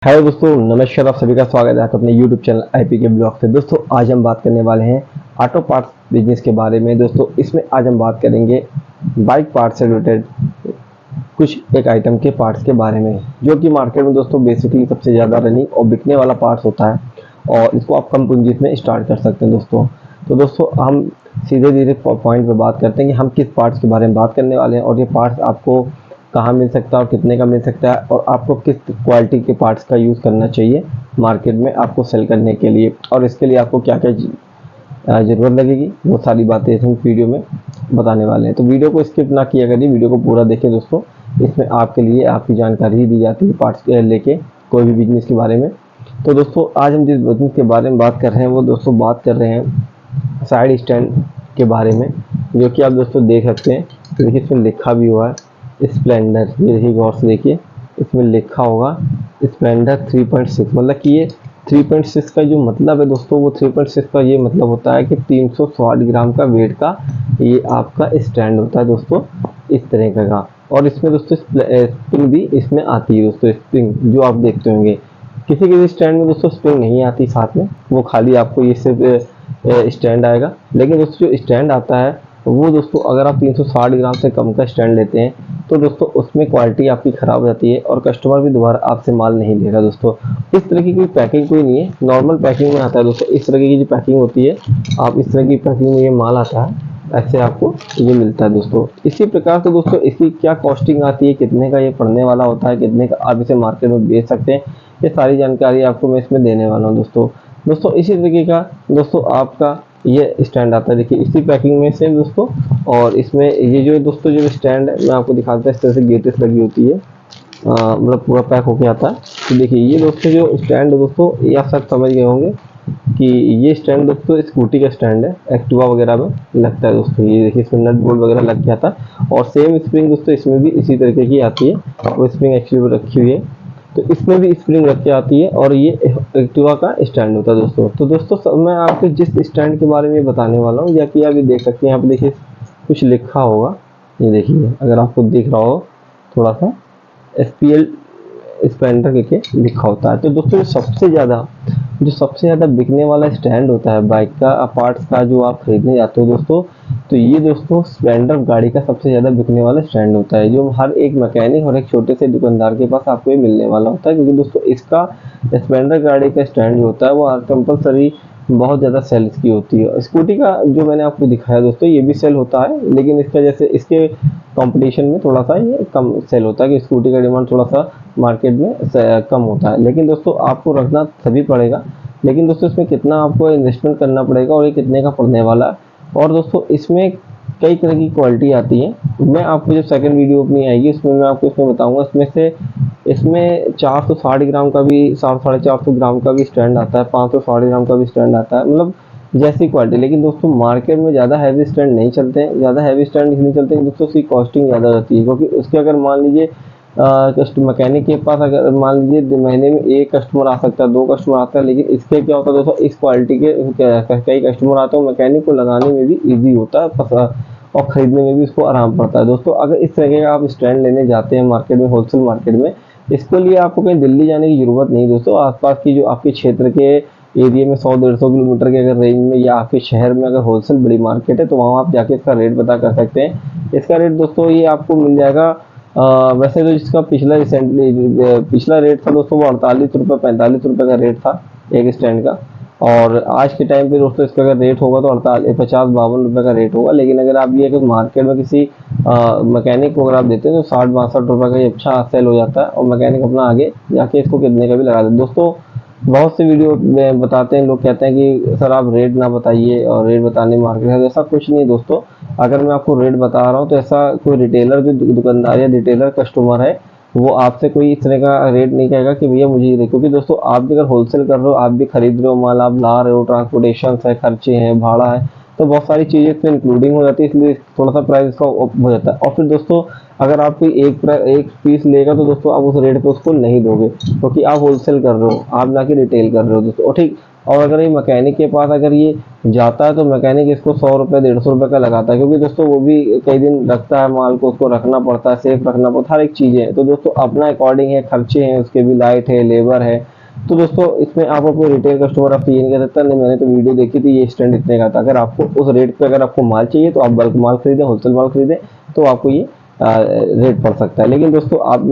Hello दोस्तों, नमस्कार। आप सभी का स्वागत है अपने YouTube चैनल आईपी के ब्लॉग से। दोस्तों आज हम बात करने वाले हैं ऑटो पार्ट्स बिजनेस के बारे में। दोस्तों इसमें आज हम बात करेंगे बाइक पार्ट्स से रिलेटेड कुछ एक आइटम के पार्ट्स के बारे में, जो कि मार्केट में दोस्तों बेसिकली सबसे ज़्यादा रनिंग और बिकने वाला पार्ट्स होता है और इसको आप कम पूंजी में स्टार्ट कर सकते हैं दोस्तों। तो दोस्तों हम सीधे धीरे पॉइंट पर बात करते हैं कि हम किस पार्ट्स के बारे में बात करने वाले हैं और ये पार्ट्स आपको कहाँ मिल सकता है और कितने का मिल सकता है और आपको किस क्वालिटी के पार्ट्स का यूज़ करना चाहिए मार्केट में आपको सेल करने के लिए, और इसके लिए आपको क्या क्या ज़रूरत लगेगी, वो सारी बातें हम वीडियो में बताने वाले हैं। तो वीडियो को स्किप ना किया करिए, वीडियो को पूरा देखें दोस्तों। इसमें आपके लिए आपकी जानकारी ही दी जाती है पार्ट्स के लेके कोई भी बिजनेस के बारे में। तो दोस्तों आज हम जिस बिजनेस के बारे में बात कर रहे हैं वो दोस्तों बात कर रहे हैं साइड स्टैंड के बारे में, जो कि आप दोस्तों देख सकते हैं। तो देखिए इसमें लिखा भी हुआ है स्प्लेंडर, ये देखिए गौर से देखिए, इसमें लिखा होगा स्प्लेंडर 3.6। मतलब कि ये 3.6 का जो मतलब है दोस्तों, वो 3.6 का ये मतलब होता है कि 360 ग्राम का वेट का ये आपका स्टैंड होता है दोस्तों, इस तरह का। और इसमें दोस्तों स्प्रिंग भी इसमें आती है दोस्तों, स्प्रिंग जो आप देखते होंगे। किसी किसी स्टैंड में दोस्तों स्प्रिंग नहीं आती साथ में, वो खाली आपको ये सिर्फ स्टैंड आएगा। लेकिन दोस्तों जो स्टैंड आता है वो दोस्तों अगर आप 360 ग्राम से कम का स्टैंड लेते हैं तो दोस्तों उसमें क्वालिटी आपकी ख़राब हो जाती है और कस्टमर भी दोबारा आपसे माल नहीं लेगा दोस्तों। इस तरह की कोई पैकिंग कोई नहीं है, नॉर्मल पैकिंग में आता है दोस्तों। इस तरह की जो पैकिंग होती है, आप इस तरह की पैकिंग में ये माल आता है, ऐसे आपको ये मिलता है दोस्तों। इसी प्रकार से दोस्तों इसकी क्या कॉस्टिंग आती है, कितने का ये पड़ने वाला होता है, कितने का आप इसे मार्केट में बेच सकते हैं, ये सारी जानकारी आपको मैं इसमें देने वाला हूँ दोस्तों। इसी तरीके का दोस्तों आपका ये स्टैंड आता है, देखिए इसी पैकिंग में सेम दोस्तों। और इसमें ये जो दोस्तों जो स्टैंड है मैं आपको दिखाता हूँ, इस तरह से गेटेस लगी होती है, मतलब पूरा पैक होके आता है। तो देखिए ये दोस्तों जो स्टैंड है दोस्तों, ये आप सब समझ गए होंगे कि ये स्टैंड दोस्तों स्कूटी का स्टैंड है, एक्टिवा वगैरह में लगता है दोस्तों। ये देखिए इसमें नट बोल्ट वगैरह लग गया था और सेम स्प्रिंग दोस्तों इसमें भी इसी तरीके की आती है, वो स्प्रिंग एक्चुअली रखी हुई है, तो इसमें भी स्प्रिंग रख के आती है और ये एक्टिवा का स्टैंड होता है दोस्तों। तो दोस्तों मैं आपको जिस स्टैंड के बारे में बताने वाला हूँ, या कि आप ये देख सकते हैं, यहाँ पे देखिए कुछ लिखा होगा, ये देखिए अगर आपको दिख रहा हो थोड़ा सा, SPL स्प्लेंडर करके लिखा होता है। तो दोस्तों जो सबसे ज़्यादा बिकने वाला स्टैंड होता है बाइक का पार्ट्स का, जो आप खरीदने जाते हो दोस्तों, तो ये दोस्तों स्प्लेंडर गाड़ी का सबसे ज़्यादा बिकने वाला स्टैंड होता है, जो हर एक मैकेनिक और एक छोटे से दुकानदार के पास आपको ये मिलने वाला होता है। क्योंकि दोस्तों इसका स्प्लेंडर गाड़ी का स्टैंड जो होता है वो कंपलसरी बहुत ज़्यादा सेल इसकी होती है। स्कूटी का जो मैंने आपको दिखाया दोस्तों, ये भी सेल होता है, लेकिन इसका जैसे इसके कंपटीशन में थोड़ा सा ये कम सेल होता है कि स्कूटी का डिमांड थोड़ा सा मार्केट में कम होता है। लेकिन दोस्तों आपको रखना सभी पड़ेगा, लेकिन दोस्तों इसमें कितना आपको इन्वेस्टमेंट करना पड़ेगा और ये कितने का पड़ने वाला है। और दोस्तों इसमें कई तरह की क्वालिटी आती है, मैं आपको जब सेकंड वीडियो अपनी आएगी उसमें मैं आपको इसमें बताऊंगा। इसमें 460 ग्राम का भी, 450 ग्राम का भी स्टैंड आता है, 560 ग्राम का भी स्टैंड आता है, मतलब जैसी क्वालिटी। लेकिन दोस्तों मार्केट में ज़्यादा हैवी स्टैंड नहीं चलते हैं। ज़्यादा हैवी स्टैंड इसलिए चलते हैं दोस्तों, उसकी कॉस्टिंग ज़्यादा रहती है। क्योंकि उसके अगर मान लीजिए मैकेनिक के पास अगर मान लीजिए महीने में एक कस्टमर आ सकता है, 2 कस्टमर आता है, लेकिन इसके क्या होता है दोस्तों, इस क्वालिटी के कई कस्टमर आते हैं, मैकेनिक को लगाने में भी ईजी होता है और ख़रीदने में भी उसको आराम पड़ता है दोस्तों। अगर इस तरह का आप स्टैंड लेने जाते हैं मार्केट में, होलसेल मार्केट में, इसके लिए आपको कहीं दिल्ली जाने की ज़रूरत नहीं दोस्तों। आसपास की जो आपके क्षेत्र के एरिया में 100-150 किलोमीटर के अगर रेंज में या आपके शहर में अगर होलसेल बड़ी मार्केट है, तो वहाँ आप जाके इसका रेट पता कर सकते हैं। इसका रेट दोस्तों ये आपको मिल जाएगा, वैसे तो जिसका पिछला रेट था दोस्तों वो 48 रुपये 45 रुपये का रेट था एक स्टैंड का, और आज के टाइम पे दोस्तों इसका अगर रेट होगा तो 50-52 रुपये का रेट होगा। लेकिन अगर आप ये अगर मार्केट में किसी मैकेनिक को अगर आप देते हैं तो 60-62 रुपये का ये अच्छा सेल हो जाता है और मैकेनिक अपना आगे जाके इसको कितने का भी लगा देते दोस्तों। बहुत से वीडियो में बताते हैं, लोग कहते हैं कि सर आप रेट ना बताइए और रेट बताने मार्केट है, ऐसा कुछ नहीं दोस्तों। अगर मैं आपको रेट बता रहा हूँ तो ऐसा कोई रिटेलर जो दुकानदार या रिटेलर कस्टमर है वो आपसे कोई इस तरह का रेट नहीं कहेगा कि भैया मुझे ये दे। क्योंकि दोस्तों आप भी अगर होलसेल कर रहे हो, आप भी खरीद रहे हो माल, आप ला रहे हो, ट्रांसपोर्टेशन है, खर्चे हैं, भाड़ा है, तो बहुत सारी चीज़ें इसमें इंक्लूडिंग हो जाती है, इसलिए थोड़ा सा प्राइस इसका हो जाता है। और फिर दोस्तों अगर आप कोई एक पीस लेगा तो दोस्तों आप उस रेट पे उसको नहीं दोगे, क्योंकि आप होलसेल कर रहे हो, आप ना कि रिटेल कर रहे हो दोस्तों। और ठीक और अगर ये मैकेनिक के पास अगर ये जाता है तो मैकेनिक इसको 100 रुपये 150 रुपये का लगाता है, क्योंकि दोस्तों वो भी कई दिन रखता है माल को, उसको रखना पड़ता है, सेफ रखना पड़ता है, हर एक चीज़ें हैं। तो दोस्तों अपना अकॉर्डिंग है, खर्चे हैं उसके भी, लाइट है, लेबर है। तो दोस्तों इसमें आपको कोई रिटेल कस्टमर आपसे ये नहीं कह सकता नहीं मैंने तो वीडियो देखी थी ये स्टैंड इतने का था। अगर आपको उस रेट पे अगर आपको माल चाहिए तो आप बल्क माल खरीदें, होलसेल माल खरीदें, तो आपको ये रेट पड़ सकता है। लेकिन दोस्तों आप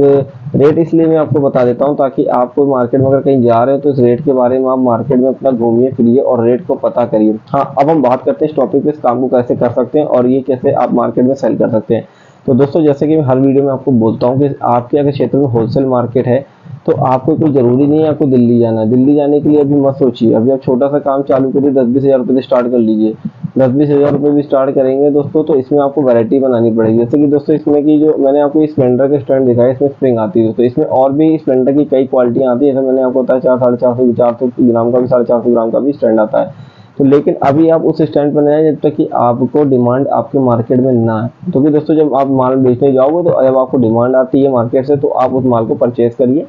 रेट इसलिए मैं आपको बता देता हूँ ताकि आप मार्केट में अगर कहीं जा रहे हो तो इस रेट के बारे में आप मार्केट में अपना घूमिए फिरिए और रेट को पता करिए। हाँ, अब हम बात करते हैं इस टॉपिक पे, इस काम को कैसे कर सकते हैं और ये कैसे आप मार्केट में सेल कर सकते हैं। तो दोस्तों जैसे कि मैं हर वीडियो में आपको बोलता हूँ कि आपके अगर क्षेत्र में होलसेल मार्केट है तो आपको कोई ज़रूरी नहीं है आपको दिल्ली जाना है। दिल्ली जाने के लिए अभी मत सोचिए, अभी आप छोटा सा काम चालू करिए, 10-20 हज़ार रुपये से स्टार्ट कर लीजिए। 10-20 हज़ार रुपये भी स्टार्ट करेंगे दोस्तों तो इसमें आपको वैरायटी बनानी पड़ेगी। जैसे कि दोस्तों इसमें की जो मैंने आपको स्प्लेंडर का स्टैंड दिखाया, इसमें स्प्रिंग आती है दोस्तों, इसमें और भी स्प्लेंडर की कई क्वालिटियाँ आती है। जैसे मैंने आपको बताया 400-450 ग्राम का भी, 450 ग्राम का भी स्टैंड आता है। तो लेकिन अभी आप उस स्टैंड पर नहीं आए जब तक कि आपको डिमांड आपके मार्केट में ना है। तो कि दोस्तों जब आप माल बेचने जाओगे तो जब आपको डिमांड आती है मार्केट से तो आप उस माल को परचेज करिए,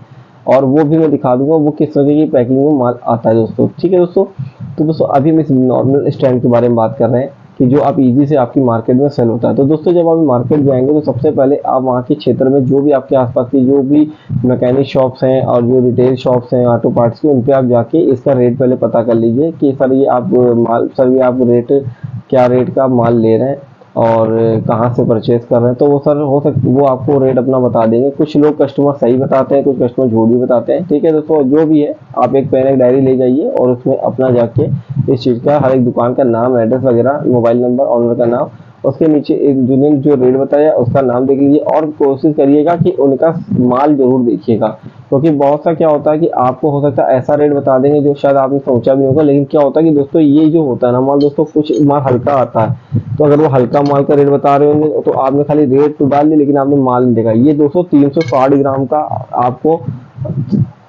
और वो भी मैं दिखा दूंगा वो किस तरह की पैकिंग में माल आता है दोस्तों। ठीक है दोस्तों, तो दोस्तों अभी हम इस नॉर्मल स्टैंड के बारे में बात कर रहे हैं कि जो आप इजी से आपकी मार्केट में सेल होता है। तो दोस्तों जब आप मार्केट जाएंगे तो सबसे पहले आप वहाँ के क्षेत्र में जो भी आपके आसपास की जो भी मैकेनिक शॉप्स हैं और जो रिटेल शॉप्स हैं ऑटो पार्ट्स की, उन पे आप जाके इसका रेट पहले पता कर लीजिए कि सर ये आप माल, सर ये आप रेट क्या रेट का माल ले रहे हैं और कहाँ से परचेज कर रहे हैं। तो वो सर हो सकता वो आपको रेट अपना बता देंगे। कुछ लोग कस्टमर सही बताते हैं, कुछ कस्टमर झूठ भी बताते हैं। ठीक है दोस्तों, जो भी है आप एक पेन एक डायरी ले जाइए और उसमें अपना जाके इस चीज़ का हर एक दुकान का नाम, एड्रेस वगैरह, मोबाइल नंबर, ऑनर का नाम, उसके नीचे एक जिन्होंने जो रेट बताया उसका नाम देख लीजिए और कोशिश करिएगा कि उनका माल जरूर देखिएगा। क्योंकि बहुत सा क्या होता है कि आपको हो सकता है ऐसा रेट बता देंगे जो शायद आपने सोचा भी होगा। लेकिन क्या होता है कि दोस्तों ये जो होता है ना माल, दोस्तों कुछ माल हल्का आता है, तो अगर वो हल्का माल का रेट बता रहे होंगे तो आपने खाली रेट तो डाल दिया लेकिन आपने माल नहीं देखा। ये दोस्तों 360 ग्राम का आपको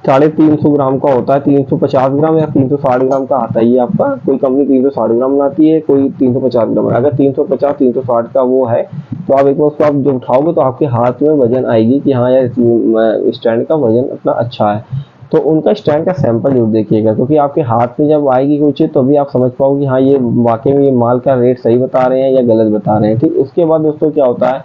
350 ग्राम का होता है, 350 ग्राम या 360 ग्राम का आता है। ये आपका कोई कंपनी 360 ग्राम बनाती है, कोई 350 ग्राम। अगर 350-360 का वो है तो आप एक बार उसको आप जब उठाओगे तो आपके हाथ में वजन आएगी कि हाँ यार स्टैंड का वजन अपना अच्छा है। तो उनका स्टैंड का सैंपल जरूर देखिएगा, क्योंकि आपके हाथ में जब आएगी कोई चीज़ तो अभी आप समझ पाओगे हाँ ये वाकई में ये माल का रेट सही बता रहे हैं या गलत बता रहे हैं। ठीक, उसके बाद दोस्तों क्या होता है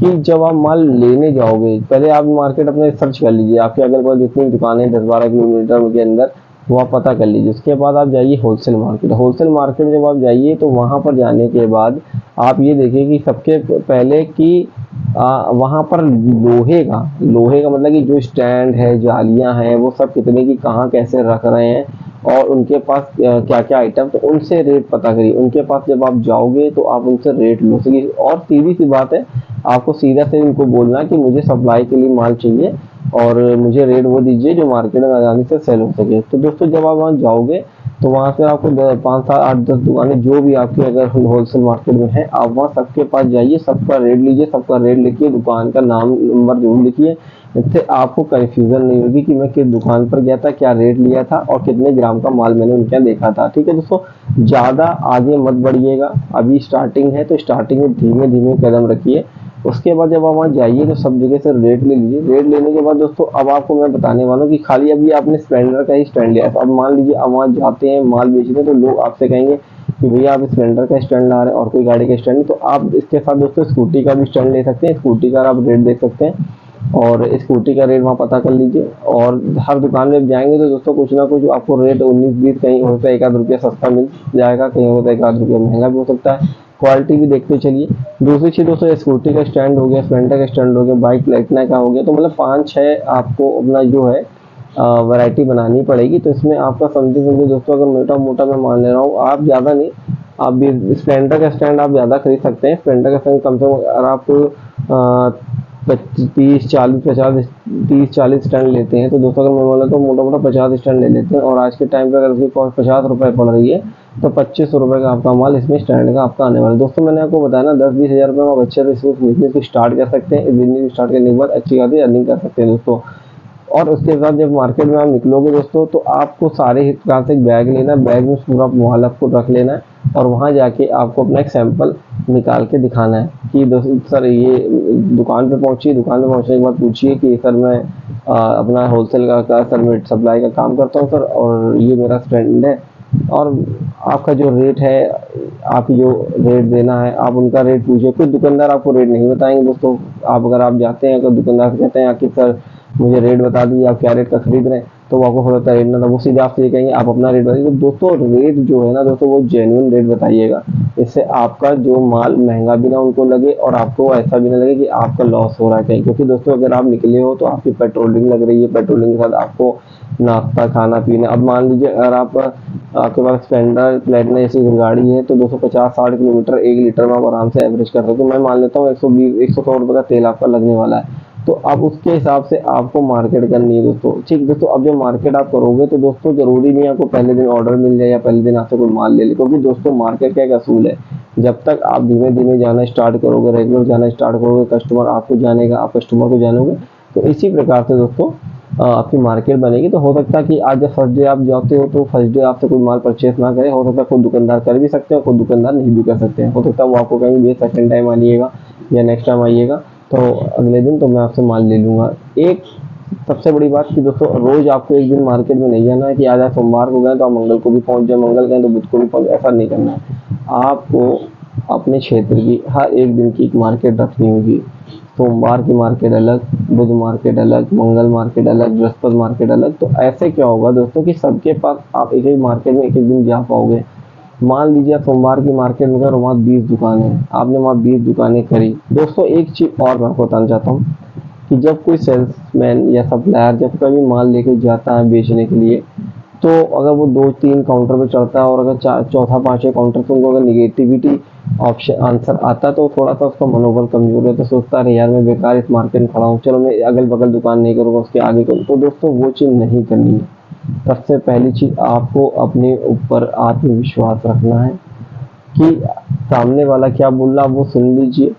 कि जब आप माल लेने जाओगे पहले आप मार्केट अपने सर्च कर लीजिए, आपके अगल बगल जितनी दुकानें 10-12 किलोमीटर के अंदर वो आप पता कर लीजिए। उसके बाद आप जाइए होलसेल मार्केट। होलसेल मार्केट जब आप जाइए तो वहाँ पर जाने के बाद आप ये देखिए कि सबके पहले कि वहाँ पर लोहे का मतलब कि जो स्टैंड है, जालियाँ हैं, वो सब कितने की कहाँ कैसे रख रहे हैं और उनके पास क्या क्या आइटम, तो उनसे रेट पता करिए। उनके पास जब आप जाओगे तो आप उनसे रेट लो सके। और सीधी सी बात है, आपको सीधा से उनको बोलना कि मुझे सप्लाई के लिए माल चाहिए और मुझे रेट वो दीजिए जो मार्केट में आसानी से सेल हो सके। तो दोस्तों जब आप वहाँ जाओगे तो वहाँ से आपको 5-7-8-10 दुकानें जो भी आपकी अगर होलसेल मार्केट में है, आप वहाँ सबके पास जाइए, सबका रेट लीजिए, सबका रेट लिखिए, दुकान का नाम नंबर जरूर लिखिए। इससे आपको कन्फ्यूजन नहीं होगी कि मैं किस दुकान पर गया था, क्या रेट लिया था और कितने ग्राम का माल मैंने उनके यहाँ देखा था। ठीक है दोस्तों, ज़्यादा आगे मत बढ़िएगा, अभी स्टार्टिंग है तो स्टार्टिंग में धीमे धीमे कदम रखिए। उसके बाद जब आप वहाँ जाइए तो सब जगह से रेट ले लीजिए। रेट लेने के बाद दोस्तों अब आपको मैं बताने वाला हूँ कि खाली अभी आपने स्प्लेंडर का ही स्टैंड लिया है। अब मान लीजिए आप वहाँ जाते हैं माल बेचने तो लोग आपसे कहेंगे कि भैया आप स्प्लेंडर का स्टैंड ला रहे हैं और कोई गाड़ी का स्टैंड नहीं, तो आप इसके साथ दोस्तों स्कूटी का भी स्टैंड ले सकते हैं। स्कूटी का आप रेट देख सकते हैं और स्कूटी का रेट वहाँ पता कर लीजिए। और हर दुकान में जाएंगे तो दोस्तों कुछ ना कुछ आपको रेट 19-20 कहीं होता है 1-आध रुपया सस्ता मिल जाएगा, कहीं होता है 1-आध रुपया महंगा भी हो सकता है। क्वालिटी भी देखते चलिए। दूसरी चीज़ दोस्तों स्कूटी का स्टैंड हो गया, स्प्लेंडर का स्टैंड हो गया, बाइक प्लेटिना का हो गया, तो मतलब 5-6 आपको अपना जो है वैरायटी बनानी पड़ेगी। तो इसमें आपका समझिए दोस्तों अगर मोटा मोटा मैं मान ले रहा हूँ, आप ज़्यादा नहीं, आप भी स्प्लेंडर का स्टैंड आप ज़्यादा खरीद सकते हैं। स्प्लेंडर का स्टैंड कम से कम अगर आप 30-40 स्टैंड लेते हैं तो दोस्तों अगर मैं बोला तो मोटा मोटा 50 स्टैंड ले लेते हैं और आज के टाइम पे अगर उसकी कॉस्ट 50 रुपये पड़ रही है तो 2500 रुपये का आपका माल इसमें स्टैंड का आपका आने वाला है। दोस्तों मैंने आपको बताया ना 10-20 हज़ार रुपये में आप अच्छे से इस बिजनेस को स्टार्ट कर सकते हैं। इस बिजनेस को स्टार्ट करने के बाद अच्छी खासी अर्निंग कर सकते हैं दोस्तों। और उसके बाद जब मार्केट में आप निकलोगे दोस्तों तो आपको सारे प्रकार से बैग लेना है, बैग में पूरा माल आपको रख लेना है और वहाँ जाके आपको अपना एक सैंपल निकाल के दिखाना है कि दोस्तों सर ये दुकान पे पहुँचिए, दुकान पे पहुँचने के बाद पूछिए कि सर मैं अपना होलसेल का सर सप्लाई का काम करता हूँ सर, और ये मेरा फ्रेंड है। और आपका जो रेट है, आप जो रेट देना है आप उनका रेट पूछिए, कोई दुकानदार आपको रेट नहीं बताएंगे दोस्तों। आप अगर आप जाते हैं अगर दुकानदार से कहते हैं आखिर सर मुझे रेट बता दीजिए, आप क्या रेट का खरीद रहे हैं, तो वो आपको होता है रेट ना, तो वो सीधे आपसे ये कहेंगे आप अपना रेट बताइए। तो दोस्तों रेट जो है ना दोस्तों, वो जेन्युइन रेट बताइएगा, इससे आपका जो माल महंगा भी ना उनको लगे और आपको ऐसा भी ना लगे कि आपका लॉस हो रहा है कहीं। क्योंकि दोस्तों अगर आप निकले हो तो आपकी पेट्रोलिंग लग रही है, पेट्रोलिंग के साथ आपको नाश्ता खाना पीना। अब मान लीजिए अगर आपके पास स्प्लेंडर प्लेटिना जैसी गाड़ी है तो 250-60 किलोमीटर 1 लीटर में आप आराम से एवरेज कर सकते हो। मैं मान लेता हूँ 120-100 रुपये का तेल आपका लगने वाला है, तो अब उसके हिसाब से आपको मार्केट करनी है दोस्तों। ठीक दोस्तों, अब जब मार्केट आप करोगे तो दोस्तों जरूरी नहीं है आपको पहले दिन ऑर्डर मिल जाए या पहले दिन आपसे कोई माल ले ले, क्योंकि दोस्तों मार्केट का एक असूल है, जब तक आप धीमे धीमे जाना स्टार्ट करोगे, रेगुलर जाना स्टार्ट करोगे, कस्टमर आपको जानेगा, आप कस्टमर को जानोगे, तो इसी प्रकार से दोस्तों आपकी मार्केट बनेगी। तो हो सकता है कि आज जब फर्स्ट डे आप जाते हो तो फर्स्ट डे आपसे कोई माल परचेस ना करे, हो सकता है खुद दुकानदार कर भी सकते हैं, खुद दुकानदार नहीं भी कर सकते हैं। हो सकता है वो आपको कहेंगे भैया सेकंड टाइम आइएगा या नेक्स्ट टाइम आइएगा तो अगले दिन तो मैं आपसे माल ले लूँगा। एक सबसे बड़ी बात कि दोस्तों रोज आपको एक दिन मार्केट में नहीं जाना है कि आज सोमवार को गए तो आप मंगल को भी पहुंच जाए, मंगल गए तो बुध को भी पहुंच, ऐसा नहीं करना है। आपको अपने क्षेत्र की हर एक दिन की एक मार्केट रखनी होगी। सोमवार की मार्केट अलग, बुध मार्केट अलग, मंगल मार्केट अलग, बृहस्पति मार्केट अलग। तो ऐसे क्या होगा दोस्तों कि सबके पास आप एक ही मार्केट में एक एक दिन जा पाओगे। मान लीजिए आप सोमवार की मार्केट में गए, वहाँ 20 दुकानें हैं, आपने वहाँ 20 दुकानें करी। दोस्तों एक चीज़ और मैं आपको बताना चाहता हूँ कि जब कोई सेल्समैन या सप्लायर जब कभी माल लेके जाता है बेचने के लिए, तो अगर वो 2-3 काउंटर पे चढ़ता है और अगर चौथा पांचवें काउंटर पे उनको अगर निगेटिविटी ऑप्शन आंसर आता है तो थोड़ा सा उसका मनोबल कमजोर है, तो सोचता है यार मैं बेकार इस मार्केट में खड़ा हूँ, चलो मैं अगल बगल दुकान नहीं करूँगा, उसके आगे करूँ। तो दोस्तों वो चीज़ नहीं करनी है। सबसे पहली चीज़ आपको अपने ऊपर आत्मविश्वास रखना है कि सामने वाला क्या बोल रहा वो सुन लीजिए,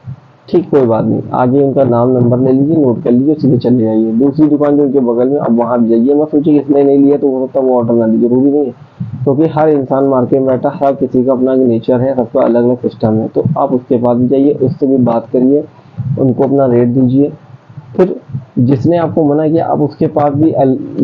ठीक कोई बात नहीं, आगे उनका नाम नंबर ले लीजिए, नोट कर लीजिए, सीधे चले जाइए दूसरी दुकान जो उनके बगल में, अब वहाँ जाइए, मत सोचिए इसने नहीं लिया तो हो सकता है वो ऑर्डर ना लीजिए, जरूरी नहीं है। क्योंकि हर इंसान मार्केट में बैठा, हर किसी का अपना नेचर है, सबका अलग अलग सिस्टम है। तो आप उसके पास भी जाइए, उससे भी बात करिए, उनको अपना रेट दीजिए। फिर जिसने आपको मना किया आप उसके पास भी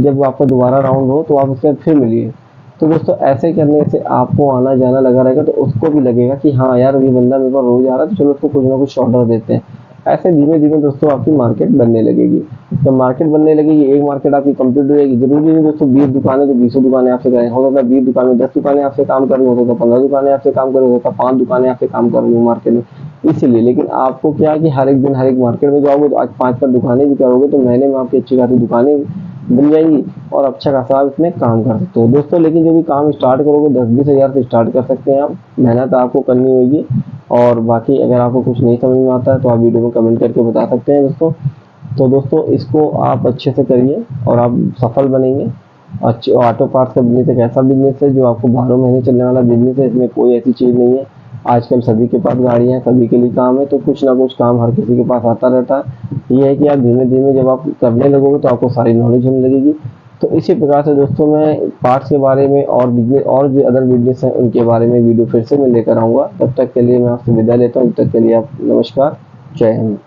जब आपका दोबारा राउंड हो तो आप उससे फिर मिलिए। तो दोस्तों ऐसे करने से आपको आना जाना लगा रहेगा, तो उसको भी लगेगा कि हाँ यार ये बंदा मेरे पास रोज आ रहा है तो चलो उसको कुछ ना कुछ ऑर्डर देते हैं। ऐसे धीमे धीमे दोस्तों आपकी मार्केट बनने लगेगी। जब मार्केट बनने लगेगी, एक मार्केट आपकी कंप्लीट हो जाएगी। जरूरी नहीं दोस्तों 20 दुकानें तो 20 दुकानें आपसे करें, हो सकता है 20 दुकानें 10 दुकानें आपसे काम कर रही, हो सकता है 15 दुकानें आपसे काम कर रही, हो सकता है 5 दुकानें आपसे काम कर रही हो मार्केट में। इसीलिए लेकिन आपको क्या है कि हर एक दिन हर एक मार्केट में जाओगे तो आज 5 दुकानें भी करोगे तो महीने में आपकी अच्छी खासी दुकानें बन जाएंगी और अच्छा खासा आप इसमें काम कर सकते हो दोस्तों। लेकिन जो भी काम स्टार्ट करोगे 10-20 हज़ार से स्टार्ट कर सकते हैं आप, मेहनत आपको करनी होगी। और बाकी अगर आपको कुछ नहीं समझ में आता है तो आप वीडियो में कमेंट करके बता सकते हैं दोस्तों। तो दोस्तों इसको आप अच्छे से करिए और आप सफल बनेंगे। अच्छे ऑटो पार्ट्स का बिजनेस एक ऐसा बिजनेस है जो आपको 12 महीने चलने वाला बिजनेस है, इसमें कोई ऐसी चीज़ नहीं है। आजकल सभी के पास गाड़ियाँ हैं, सभी के लिए काम है, तो कुछ ना कुछ काम हर किसी के पास आता रहता है। ये है कि आप धीमे धीमे जब आप करने लगोगे तो आपको सारी नॉलेज होने लगेगी। तो इसी प्रकार से दोस्तों मैं पार्ट्स के बारे में और बिजनेस और जो अदर बिजनेस हैं उनके बारे में वीडियो फिर से मैं लेकर आऊँगा। तब तक के लिए मैं आपसे विदा लेता हूँ। तब तक के लिए आप नमस्कार, जय हिंद।